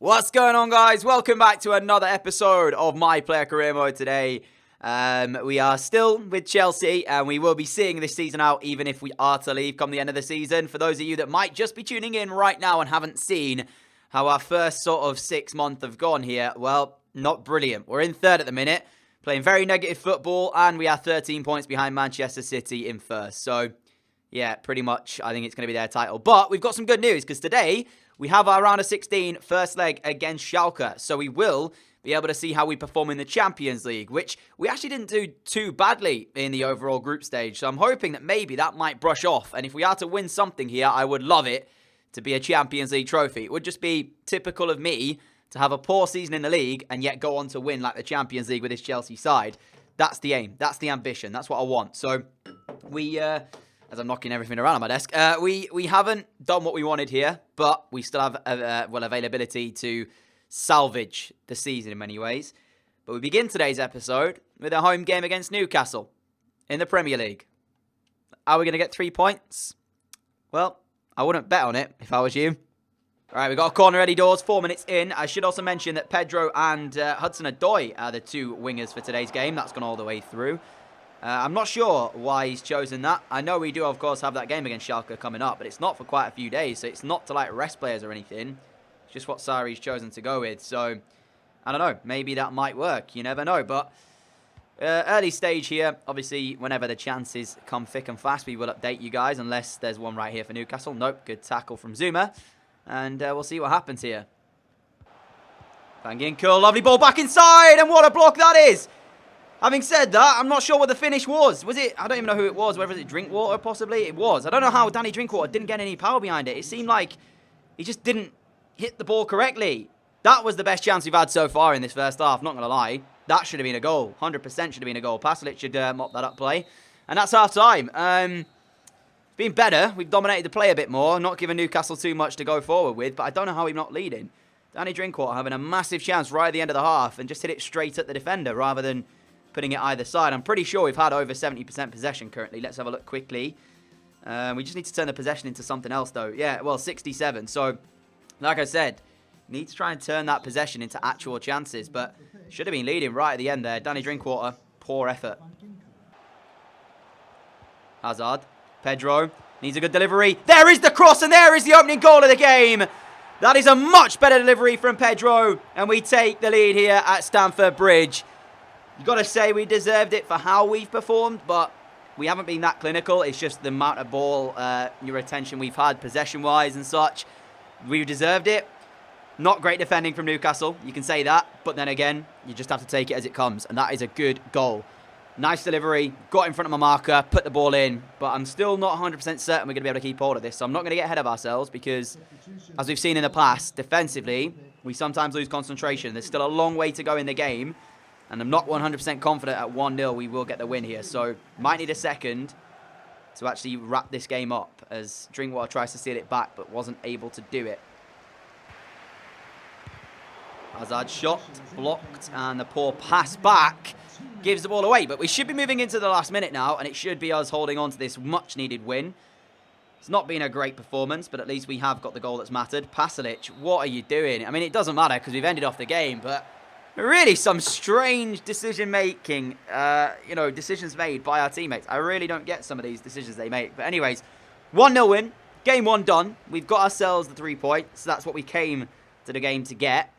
What's going on, guys? Welcome back to another episode of My Player Career Mode today. We are still with Chelsea, and we will be seeing this season out even if we are to leave come the end of the season. For those of you that might just be tuning in right now and haven't seen how our first sort of 6 months have gone here, well, not brilliant. We're in third at the minute, playing very negative football, and we are 13 points behind Manchester City in first. So, yeah, pretty much I think it's going to be their title. But we've got some good news, because today we have our round of 16 first leg against Schalke. So we will be able to see how we perform in the Champions League, which we actually didn't do too badly in the overall group stage. So I'm hoping that maybe that might brush off. And if we are to win something here, I would love it to be a Champions League trophy. It would just be typical of me to have a poor season in the league and yet go on to win like the Champions League with this Chelsea side. That's the aim. That's the ambition. That's what I want. So we... as I'm knocking everything around on my desk, we haven't done what we wanted here, but we still have availability to salvage the season in many ways. But we begin today's episode with a home game against Newcastle in the Premier League. Are we going to get 3 points? Well, I wouldn't bet on it if I was you. All right, we've got a corner ready doors, 4 minutes in. I should also mention that Pedro and Hudson-Odoi are the two wingers for today's game. That's gone all the way through. I'm not sure why he's chosen that. I know we do, of course, have that game against Schalke coming up, but it's not for quite a few days, so it's not to, like, rest players or anything. It's just what Sarri's chosen to go with. So, I don't know. Maybe that might work. You never know. But early stage here, obviously, whenever the chances come thick and fast, we will update you guys, unless there's one right here for Newcastle. Nope, good tackle from Zuma. And we'll see what happens here. Van Ginkel, lovely ball back inside, and what a block that is! Having said that, I'm not sure what the finish was. Was it? I don't even know who it was. Whether it was Drinkwater, possibly? It was. I don't know how Danny Drinkwater didn't get any power behind it. It seemed like he just didn't hit the ball correctly. That was the best chance we've had so far in this first half, not going to lie. That should have been a goal. 100% should have been a goal. Pasalic should mop that up play. And that's half-time. It's been better. We've dominated the play a bit more. Not giving Newcastle too much to go forward with, but I don't know how we're not leading. Danny Drinkwater having a massive chance right at the end of the half and just hit it straight at the defender rather than putting it either side. I'm pretty sure we've had over 70% possession currently. Let's have a look quickly. We just need to turn the possession into something else, though. Yeah, well, 67. So, like I said, need to try and turn that possession into actual chances. But should have been leading right at the end there. Danny Drinkwater, poor effort. Hazard. Pedro needs a good delivery. There is the cross, and there is the opening goal of the game. That is a much better delivery from Pedro. And we take the lead here at Stamford Bridge. You've got to say we deserved it for how we've performed, but we haven't been that clinical. It's just the amount of ball, your attention we've had possession-wise and such. We deserved it. Not great defending from Newcastle, you can say that. But then again, you just have to take it as it comes. And that is a good goal. Nice delivery. Got in front of my marker, put the ball in. But I'm still not 100% certain we're going to be able to keep hold of this. So I'm not going to get ahead of ourselves because, as we've seen in the past, defensively, we sometimes lose concentration. There's still a long way to go in the game. And I'm not 100% confident at 1-0 we will get the win here. So, might need a second to actually wrap this game up as Drinkwater tries to steal it back but wasn't able to do it. Hazard shot, blocked, and the poor pass back gives the ball away. But we should be moving into the last minute now, and it should be us holding on to this much-needed win. It's not been a great performance, but at least we have got the goal that's mattered. Pasalic, what are you doing? I mean, it doesn't matter because we've ended off the game, but really some strange decision-making, decisions made by our teammates. I really don't get some of these decisions they make. But anyways, 1-0 win. Game 1 done. We've got ourselves the 3 points. So that's what we came to the game to get.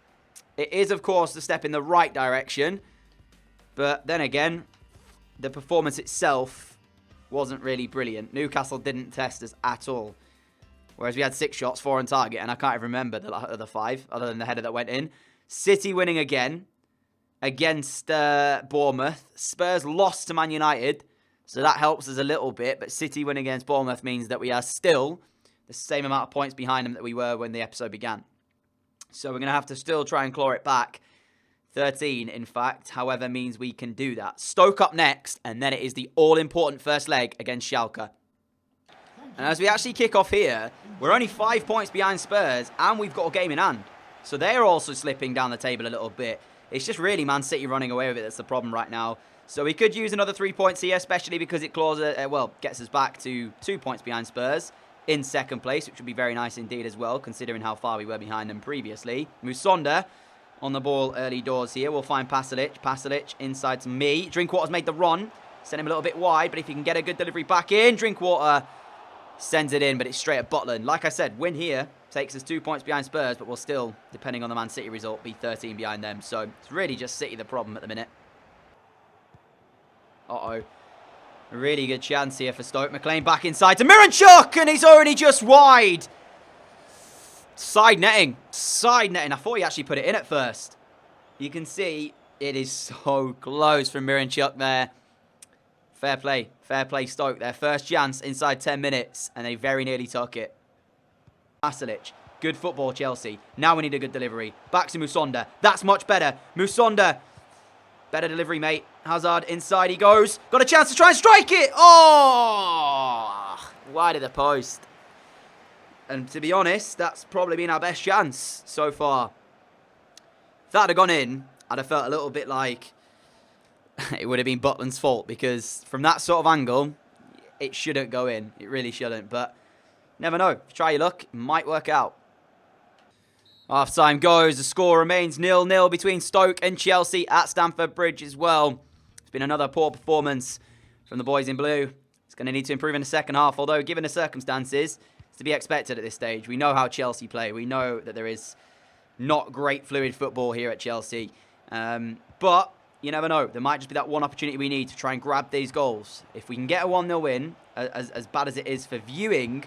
It is, of course, a step in the right direction. But then again, the performance itself wasn't really brilliant. Newcastle didn't test us at all. Whereas we had 6 shots, 4 on target, and I can't even remember the other 5, other than the header that went in. City winning again against Bournemouth. Spurs lost to Man United, so that helps us a little bit. But City winning against Bournemouth means that we are still the same amount of points behind them that we were when the episode began. So we're going to have to still try and claw it back. 13, in fact, however, means we can do that. Stoke up next, and then it is the all-important first leg against Schalke. And as we actually kick off here, we're only 5 points behind Spurs, and we've got a game in hand. So they're also slipping down the table a little bit. It's just really Man City running away with it that's the problem right now. So we could use another 3 points here, especially because it gets us back to 2 points behind Spurs. in second place, which would be very nice indeed as well, considering how far we were behind them previously. Musonda on the ball early doors here. We'll find Pasalic. Pasalic inside to me. Drinkwater's made the run. Send him a little bit wide, but if he can get a good delivery back in, Drinkwater sends it in, but it's straight at Butland. Like I said, win here takes us 2 points behind Spurs, but we'll still, depending on the Man City result, be 13 behind them. So it's really just City the problem at the minute. Uh-oh. A really good chance here for Stoke. McLean back inside to Miranchuk, and he's already just wide. Side netting. Side netting. I thought he actually put it in at first. You can see it is so close from Miranchuk there. Fair play. Fair play, Stoke. Their first chance inside 10 minutes, and they very nearly took it. Pasalic. Good football, Chelsea. Now we need a good delivery. Back to Musonda. That's much better. Musonda. Better delivery, mate. Hazard inside he goes. Got a chance to try and strike it. Oh! Wide of the post. And to be honest, that's probably been our best chance so far. If that had gone in, I'd have felt a little bit like it would have been Butland's fault, because from that sort of angle, it shouldn't go in. It really shouldn't, but never know. If you try your luck, it might work out. Half-time goes. The score remains 0-0 between Stoke and Chelsea at Stamford Bridge as well. It's been another poor performance from the boys in blue. It's going to need to improve in the second half, although given the circumstances, it's to be expected at this stage. We know how Chelsea play. We know that there is not great fluid football here at Chelsea. But you never know. There might just be that one opportunity we need to try and grab these goals. If we can get a 1-0 win, as bad as it is for viewing,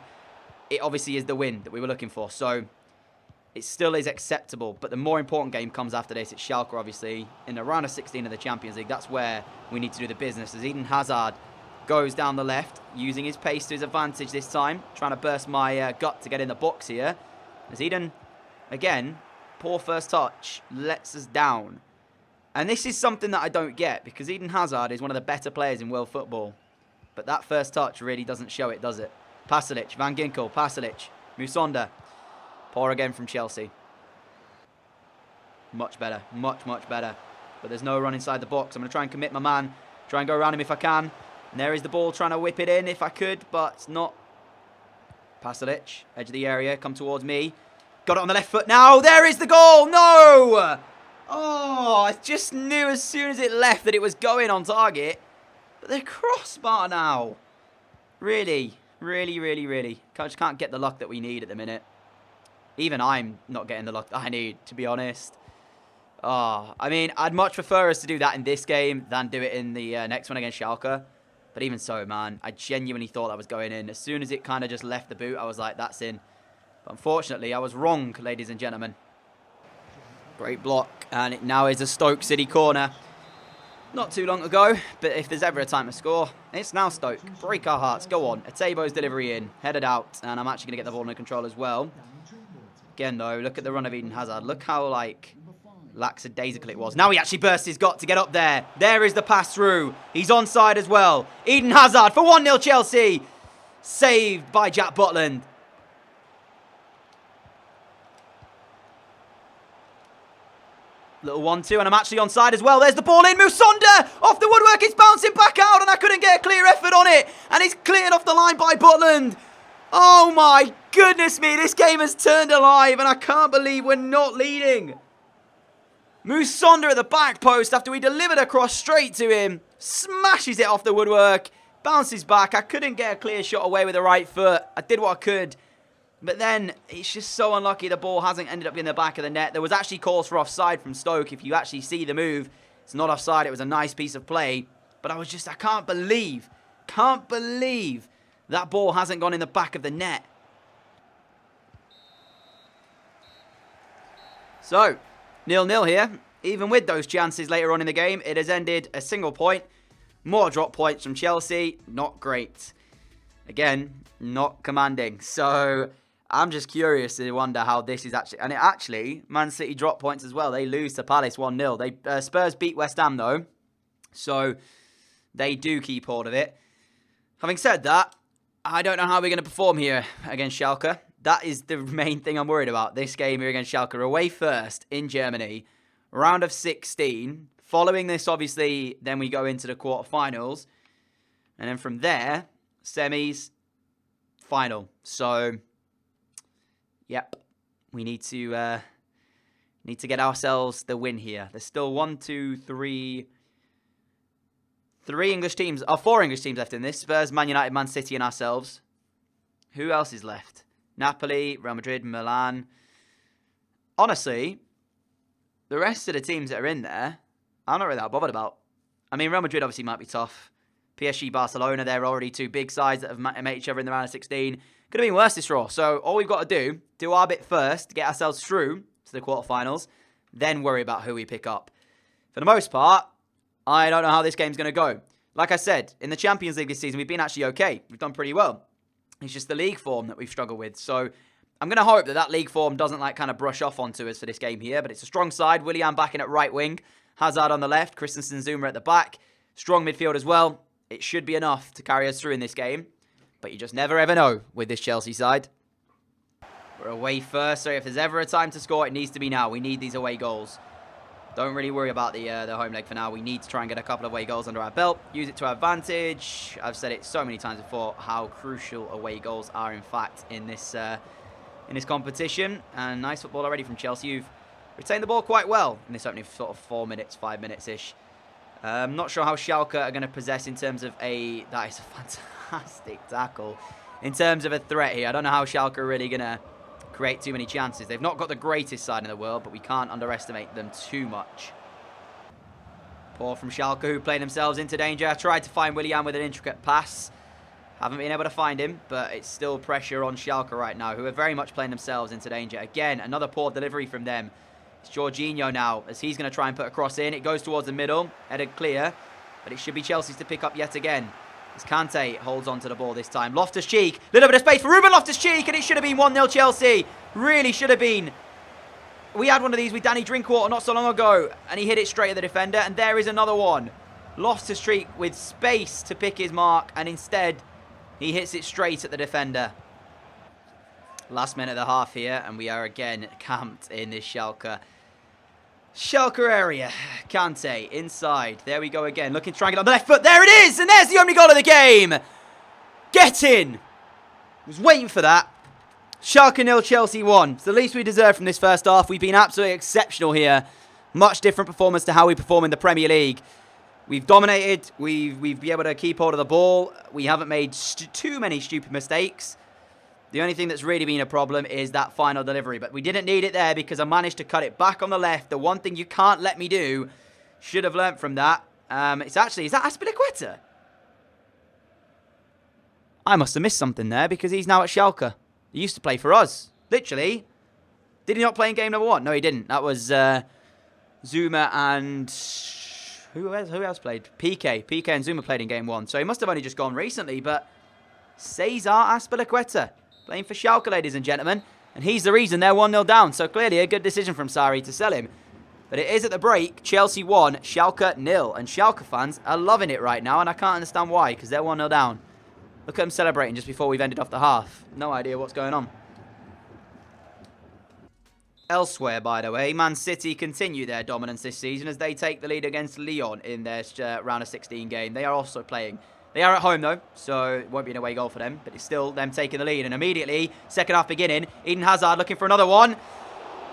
it obviously is the win that we were looking for. So it still is acceptable. But the more important game comes after this. It's Schalke, obviously, in the round of 16 of the Champions League. That's where we need to do the business. As Eden Hazard goes down the left, using his pace to his advantage this time. Trying to burst my gut to get in the box here. As Eden, again, poor first touch, lets us down. And this is something that I don't get, because Eden Hazard is one of the better players in world football. But that first touch really doesn't show it, does it? Pasalic, Van Ginkel, Pasalic, Musonda. Poor again from Chelsea. Much better, much better. But there's no run inside the box. I'm going to try and commit my man. Try and go around him if I can. And there is the ball, trying to whip it in if I could, but it's not. Pasalic, edge of the area, come towards me. Got it on the left foot now. There is the goal. No! Oh, I just knew as soon as it left that it was going on target. But the crossbar now. Really. Just can't get the luck that we need at the minute. Even I'm not getting the luck that I need, to be honest. Oh, I mean, I'd much prefer us to do that in this game than do it in the next one against Schalke. But even so, man, I genuinely thought that was going in. As soon as it kind of just left the boot, I was like, that's in. But unfortunately, I was wrong, ladies and gentlemen. Great block, and it now is a Stoke City corner. Not too long ago, but if there's ever a time to score, it's now Stoke. Break our hearts, go on. Atebo's delivery in, headed out, and I'm actually going to get the ball under control as well. Again, though, look at the run of Eden Hazard. Look how, like, lackadaisical it was. Now he actually bursts his gut to get up there. There is the pass through. He's onside as well. Eden Hazard for 1-0 Chelsea. Saved by Jack Butland. Little 1-2, and I'm actually onside as well. There's the ball in. Musonda off the woodwork. It's bouncing back out, and I couldn't get a clear effort on it. And it's cleared off the line by Butland. Oh my goodness me. This game has turned alive, and I can't believe we're not leading. Musonda at the back post after we delivered a cross straight to him. Smashes it off the woodwork. Bounces back. I couldn't get a clear shot away with the right foot. I did what I could. But then, it's just so unlucky the ball hasn't ended up in the back of the net. There was actually calls for offside from Stoke. If you actually see the move, it's not offside. It was a nice piece of play. But I can't believe that ball hasn't gone in the back of the net. So, 0-0 here. Even with those chances later on in the game, it has ended a single point. More drop points from Chelsea. Not great. Again, not commanding. So I'm just curious to wonder how this is actually... And it actually, Man City drop points as well. They lose to Palace 1-0. Spurs beat West Ham, though. So they do keep hold of it. Having said that, I don't know how we're going to perform here against Schalke. That is the main thing I'm worried about. This game here against Schalke. Away first in Germany. Round of 16. Following this, obviously, then we go into the quarterfinals. And then from there, semis, final. So, yep, we need to get ourselves the win here. There's still 4 English teams left in this. Spurs, Man United, Man City, and ourselves. Who else is left? Napoli, Real Madrid, Milan. Honestly, the rest of the teams that are in there, I'm not really that bothered about. I mean, Real Madrid obviously might be tough. PSG, Barcelona, they're already 2 big sides that have met each other in the round of 16. Could have been worse this draw. So all we've got to do our bit first, get ourselves through to the quarterfinals, then worry about who we pick up. For the most part, I don't know how this game's going to go. Like I said, in the Champions League this season, we've been actually okay. We've done pretty well. It's just the league form that we've struggled with. So I'm going to hope that league form doesn't kind of brush off onto us for this game here. But it's a strong side. Willian backing at right wing. Hazard on the left. Christensen, Zuma at the back. Strong midfield as well. It should be enough to carry us through in this game. But you just never ever know with this Chelsea side. We're away first, so if there's ever a time to score, it needs to be now. We need these away goals. Don't really worry about the home leg for now. We need to try and get a couple of away goals under our belt. Use it to our advantage. I've said it so many times before how crucial away goals are, in fact, in this competition. And nice football already from Chelsea, who've retained the ball quite well in this opening sort of 4 minutes, 5 minutes-ish. Not sure how Schalke are going to possess in terms of that is a fantastic tackle. In terms of a threat here, I don't know how Schalke are really going to create too many chances. They've not got the greatest side in the world, but we can't underestimate them too much. Poor from Schalke, who played themselves into danger. Tried to find Willian with an intricate pass. Haven't been able to find him, but it's still pressure on Schalke right now, who are very much playing themselves into danger. Again, another poor delivery from them. It's Jorginho now, as he's going to try and put a cross in. It goes towards the middle, headed clear, but it should be Chelsea's to pick up yet again. As Kante holds on to the ball this time. Loftus-Cheek, little bit of space for Ruben Loftus-Cheek, and it should have been 1-0 Chelsea. Really should have been. We had one of these with Danny Drinkwater not so long ago, and he hit it straight at the defender, and there is another one. Loftus-Cheek with space to pick his mark, and instead, he hits it straight at the defender. Last minute of the half here, and we are again camped in this Schalke area. Kante inside. There we go again. Looking to try and get on the left foot. There it is! And there's the only goal of the game! Get in! I was waiting for that. Schalke 0, Chelsea 1. It's the least we deserve from this first half. We've been absolutely exceptional here. Much different performance to how we perform in the Premier League. We've dominated. We've been able to keep hold of the ball. We haven't made too many stupid mistakes. The only thing that's really been a problem is that final delivery. But we didn't need it there because I managed to cut it back on the left. The one thing you can't let me do. Should have learnt from that. Is that Azpilicueta? I must have missed something there because he's now at Schalke. He used to play for us. Literally. Did he not play in game number 1? No, he didn't. That was Zuma and... Who else played? PK. PK and Zuma played in game 1. So he must have only just gone recently. But Cesar Azpilicueta playing for Schalke, ladies and gentlemen. And he's the reason they're 1-0 down. So clearly a good decision from Sarri to sell him. But it is at the break. Chelsea 1, Schalke 0. And Schalke fans are loving it right now. And I can't understand why, because they're 1-0 down. Look at them celebrating just before we've ended off the half. No idea what's going on. Elsewhere, by the way, Man City continue their dominance this season as they take the lead against Lyon in their round of 16 game. They are also playing. They are at home, though, so it won't be an away goal for them. But it's still them taking the lead. And immediately, second half beginning, Eden Hazard looking for another one.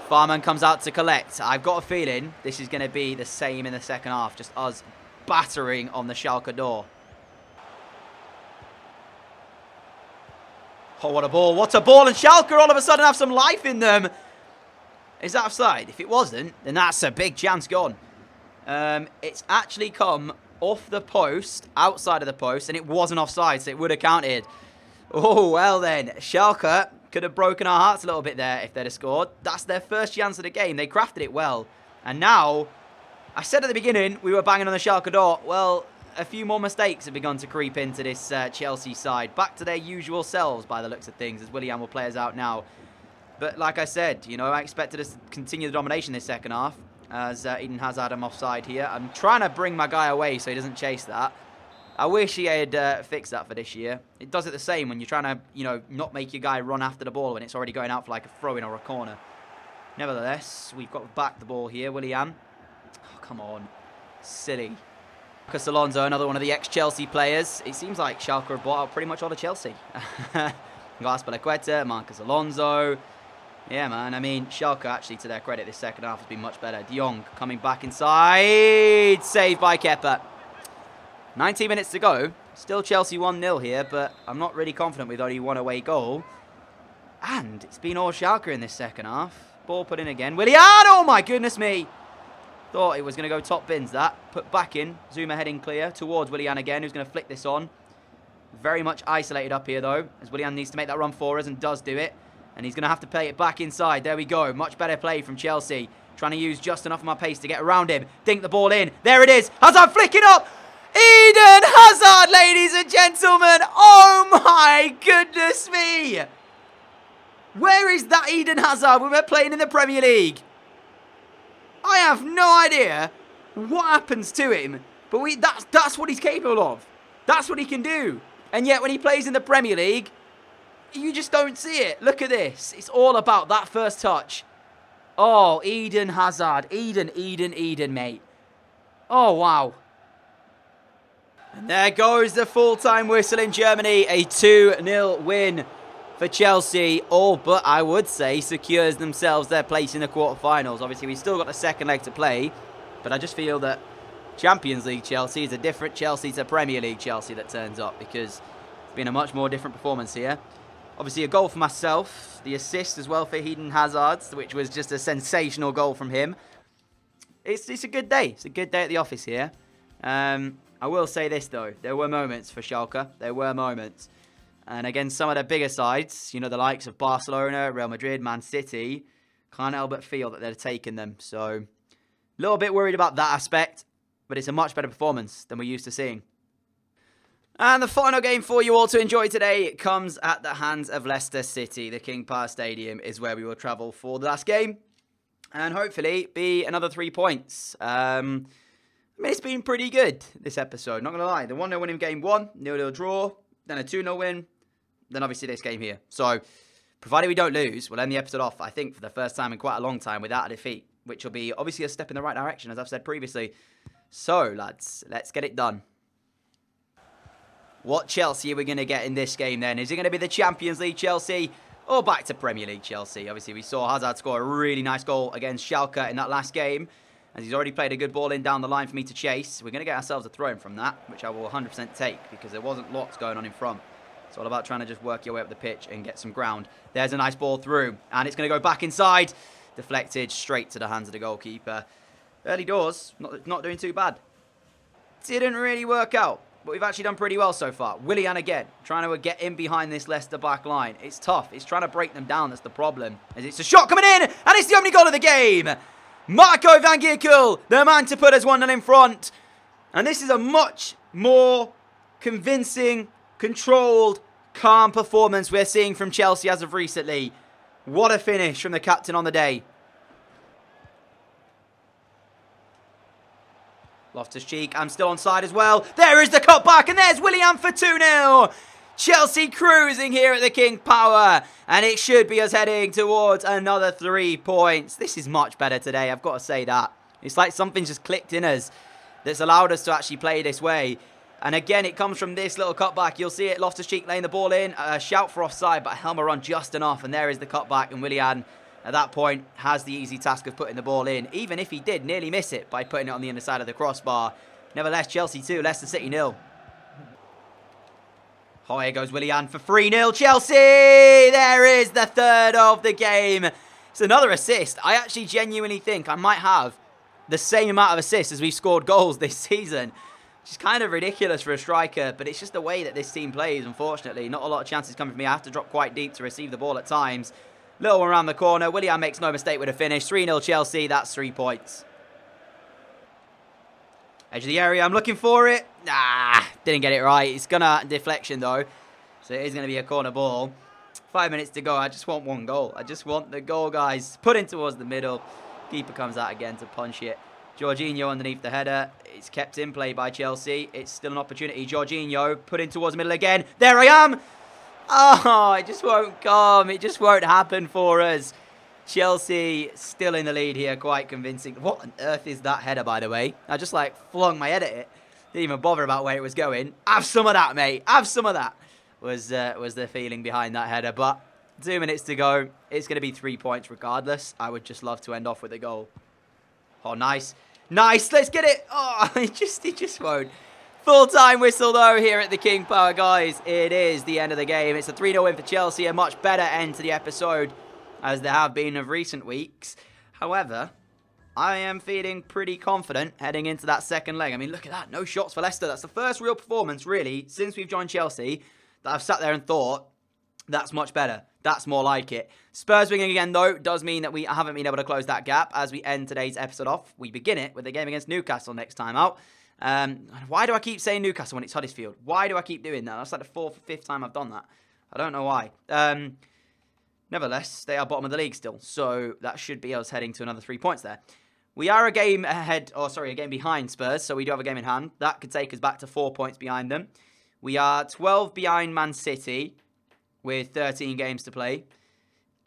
Farman comes out to collect. I've got a feeling this is going to be the same in the second half. Just us battering on the Schalke door. Oh, what a ball. What a ball. And Schalke all of a sudden have some life in them. Is that offside? If it wasn't, then that's a big chance gone. It's actually come off the post, outside of the post, and it wasn't offside, so it would have counted. Oh, well then. Schalke could have broken our hearts a little bit there if they'd have scored. That's their first chance of the game. They crafted it well. And now, I said at the beginning we were banging on the Schalke door. Well, a few more mistakes have begun to creep into this Chelsea side. Back to their usual selves by the looks of things, as Willian will play us out now. But like I said, you know, I expected us to continue the domination this second half. As Eden Hazard, I'm offside here. I'm trying to bring my guy away so he doesn't chase that. I wish he had fixed that for this year. It does it the same when you're trying to, you know, not make your guy run after the ball when it's already going out for like a throw-in or a corner. Nevertheless, we've got back the ball here, Willian. Oh, come on. Silly. Marcus Alonso, another one of the ex-Chelsea players. It seems like Schalke have bought out pretty much all of Chelsea. Aspilicueta, Marcus Alonso. Yeah, man. I mean, Schalke, actually, to their credit, this second half has been much better. De Jong coming back inside. Saved by Kepa. 19 minutes to go. Still Chelsea 1-0 here, but I'm not really confident with only one away goal. And it's been all Schalke in this second half. Ball put in again. Willian! Oh, my goodness me. Thought it was going to go top bins, that. Put back in. Zuma heading clear towards Willian again, who's going to flick this on. Very much isolated up here, though, as Willian needs to make that run for us and does do it. And he's going to have to play it back inside. There we go. Much better play from Chelsea. Trying to use just enough of my pace to get around him. Dink the ball in. There it is. Hazard flicking up. Eden Hazard, ladies and gentlemen. Oh, my goodness me. Where is that Eden Hazard when we're playing in the Premier League? I have no idea what happens to him. But that's what he's capable of. That's what he can do. And yet when he plays in the Premier League, you just don't see it. Look at this. It's all about that first touch. Oh, Eden Hazard. Eden, mate. Oh, wow. And there goes the full-time whistle in Germany. A 2-0 win for Chelsea. All but, I would say, secures themselves their place in the quarterfinals. Obviously, we've still got the second leg to play. But I just feel that Champions League Chelsea is a different Chelsea to Premier League Chelsea that turns up. Because it's been a much more different performance here. Obviously, a goal for myself. The assist as well for Eden Hazard, which was just a sensational goal from him. It's a good day. It's a good day at the office here. I will say this, though. There were moments for Schalke. There were moments. And against some of the bigger sides, you know, the likes of Barcelona, Real Madrid, Man City, can't help but feel that they're taking them. So, a little bit worried about that aspect. But it's a much better performance than we're used to seeing. And the final game for you all to enjoy today comes at the hands of Leicester City. The King Power Stadium is where we will travel for the last game. And hopefully be another 3 points. I mean, it's been pretty good, this episode. Not going to lie. The 1-0 win in game 1, 0-0 draw, then a 2-0 win, then obviously this game here. So, provided we don't lose, we'll end the episode off, I think, for the first time in quite a long time without a defeat. Which will be obviously a step in the right direction, as I've said previously. So, lads, let's get it done. What Chelsea are we going to get in this game then? Is it going to be the Champions League Chelsea or back to Premier League Chelsea? Obviously, we saw Hazard score a really nice goal against Schalke in that last game. As he's already played a good ball in down the line for me to chase. We're going to get ourselves a throw-in from that, which I will 100% take because there wasn't lots going on in front. It's all about trying to just work your way up the pitch and get some ground. There's a nice ball through, and it's going to go back inside. Deflected straight to the hands of the goalkeeper. Early doors, not doing too bad. Didn't really work out. But we've actually done pretty well so far. Willian again, trying to get in behind this Leicester back line. It's tough. It's trying to break them down. That's the problem. As it's a shot coming in, and it's the only goal of the game. Marco van Ginkel, the man to put us 1-0 in front. And this is a much more convincing, controlled, calm performance we're seeing from Chelsea as of recently. What a finish from the captain on the day. Loftus-Cheek, I'm still onside as well. There is the cut back, and there's Willian for 2-0. Chelsea cruising here at the King Power, and it should be us heading towards another 3 points. This is much better today, I've got to say that. It's like something's just clicked in us that's allowed us to actually play this way. And again, it comes from this little cutback. You'll see it, Loftus-Cheek laying the ball in. A shout for offside, but Helmer run just enough, and there is the cutback, and Willian at that point has the easy task of putting the ball in, even if he did nearly miss it by putting it on the underside of the crossbar. Nevertheless, Chelsea 2, Leicester City 0. Oh, here goes Willian for 3-0. Chelsea! There is the third of the game. It's another assist. I actually genuinely think I might have the same amount of assists as we've scored goals this season. Which is kind of ridiculous for a striker, but it's just the way that this team plays, unfortunately. Not a lot of chances coming for me. I have to drop quite deep to receive the ball at times. Little one around the corner. Willian makes no mistake with a finish. 3-0 Chelsea. That's 3 points. Edge of the area. I'm looking for it. Didn't get it right. It's going to deflection, though. So it is going to be a corner ball. 5 minutes to go. I just want 1 goal. I just want the goal, guys. Put in towards the middle. Keeper comes out again to punch it. Jorginho underneath the header. It's kept in play by Chelsea. It's still an opportunity. Jorginho put in towards the middle again. There I am. Oh, it just won't come. It just won't happen for us. Chelsea still in the lead here, quite convincing. What on earth is that header, by the way? I just, flung my head at it. Didn't even bother about where it was going. Have some of that, mate. Have some of that. was the feeling behind that header. But 2 minutes to go. It's going to be 3 points regardless. I would just love to end off with a goal. Oh, nice. Nice. Let's get it. Oh, he just won't. Full-time whistle, though, here at the King Power, guys. It is the end of the game. It's a 3-0 win for Chelsea. A much better end to the episode, as there have been of recent weeks. However, I am feeling pretty confident heading into that second leg. I mean, look at that. No shots for Leicester. That's the first real performance, really, since we've joined Chelsea, that I've sat there and thought, that's much better. That's more like it. Spurs winning again, though, does mean that we haven't been able to close that gap. As we end today's episode off, we begin it with a game against Newcastle next time out. Why do I keep saying Newcastle when it's Huddersfield? Why do I keep doing that? That's like the 4th or 5th time I've done that. I don't know why. Nevertheless, they are bottom of the league still. So that should be us heading to another 3 points there. We are a game behind Spurs. So we do have a game in hand. That could take us back to 4 points behind them. We are 12 behind Man City with 13 games to play.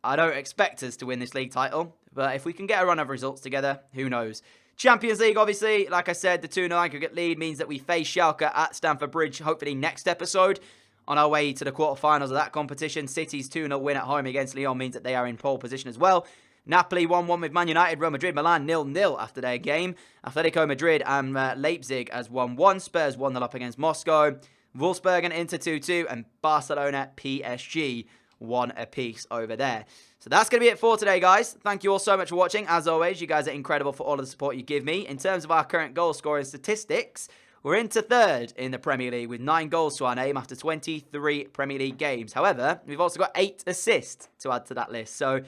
I don't expect us to win this league title. But if we can get a run of results together, who knows? Champions League, obviously, like I said, the 2-0 aggregate lead means that we face Schalke at Stamford Bridge, hopefully next episode, on our way to the quarterfinals of that competition. City's 2-0 win at home against Lyon means that they are in pole position as well. Napoli 1-1 with Man United, Real Madrid, Milan 0-0 after their game. Atletico Madrid and Leipzig as 1-1. Spurs 1-0 up against Moscow. Wolfsburg and Inter 2-2, and Barcelona PSG 1 apiece over there. So that's going to be it for today, guys. Thank you all so much for watching. As always, you guys are incredible for all of the support you give me. In terms of our current goal scoring statistics, we're into 3rd in the Premier League with 9 goals to our name after 23 Premier League games. However, we've also got 8 assists to add to that list. So,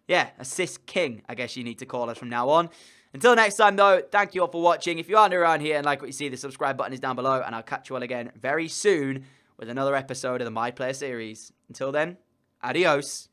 yeah, assist king, I guess you need to call us from now on. Until next time, though, thank you all for watching. If you are new around here and like what you see, the subscribe button is down below. And I'll catch you all again very soon with another episode of the My Player series. Until then, adios.